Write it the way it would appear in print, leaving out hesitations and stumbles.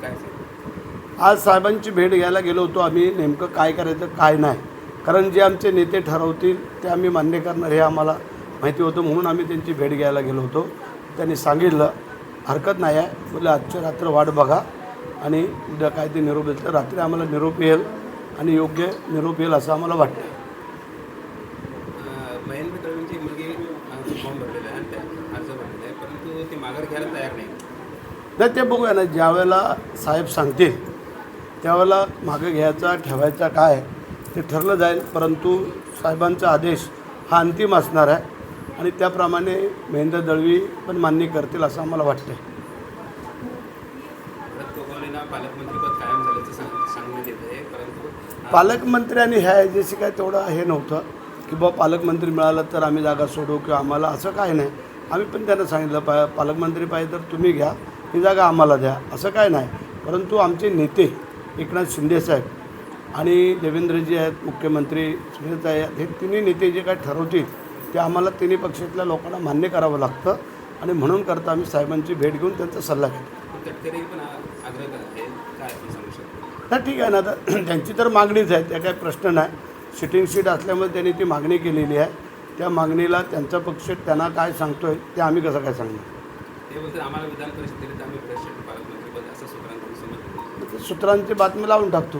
काय सांग? आज साहेबांची भेट घ्यायला गेलो होतो आम्ही, नेमकं काय करायचं काय नाही, कारण जे आमचे नेते ठरवतील ते आम्ही मान्य करणार हे आम्हाला माहिती होतं, म्हणून आम्ही त्यांची भेट घ्यायला गेलो होतो. त्यांनी सांगितलं हरकत नाही आहे, बोले आजच्या रात्र वाट बघा आणि उद्या काय ते निरोप येईल तर रात्री आम्हाला निरोप येईल आणि योग्य निरोप येईल असं आम्हाला वाटतं. महेंद्र दळवींची मुलगी फॉर्म भरलेला आहे आणि त्या अर्ज भरलेला आहे, परंतु ते माघार घ्यायला तयार नाही. नाही, ते बघूया ना, ज्यावेळेला साहेब सांगतील त्यावेळेला मागं घ्यायचा ठेवायचा काय ते ठरलं जाईल, परंतु साहेबांचा आदेश हा अंतिम असणार आहे आणि त्याप्रमाणे महेंद्र दळवी पण मान्य करतील असं आम्हाला वाटतं. भरत गोगावलेंना पालकमंत्रीपद कायम झाल्याचं सांगण्यात येत आहे, परंतु पालकमंत्री आणि ह्या एजन्सी काय तेवढं हे नव्हतं की बाबा पालकमंत्री मिळालं तर आम्ही जागा सोडू किंवा आम्हाला असं काय नाही. आम्ही पण त्यांना सांगितलं पालकमंत्री पाहिजे तर तुम्ही घ्या, ही जागा आम्हाला द्या, असं काय नाही. परंतु आमचे नेते एकनाथ शिंदेसाहेब आणि देवेंद्रजी आहेत मुख्यमंत्री, सुनीताई आहेत, हे तिन्ही नेते जे काय ठरवतील ते आम्हाला तिन्ही पक्षातल्या लोकांना मान्य करावं लागतं आणि म्हणून करता आम्ही साहेबांची भेट घेऊन त्यांचा सल्ला घेतो. तटकरे पण आग्रह करत आहे, काय आपण सांगू शकतो? तर ठीक आहे ना, आता त्यांची तर मागणीच आहे, त्या काही प्रश्न नाही. सिटिंग सीट असल्यामुळे त्यांनी ती मागणी केलेली आहे. त्या मागणीला त्यांचा पक्ष त्यांना काय सांगतो आहे ते आम्ही कसं काय सांगणार. ते बोलतात आम्हाला विधान परिषदेत आम्ही पालकमंत्रीपद असं सूत्रांकडून समजतो. सूत्रांची बातमी लावून टाकतो.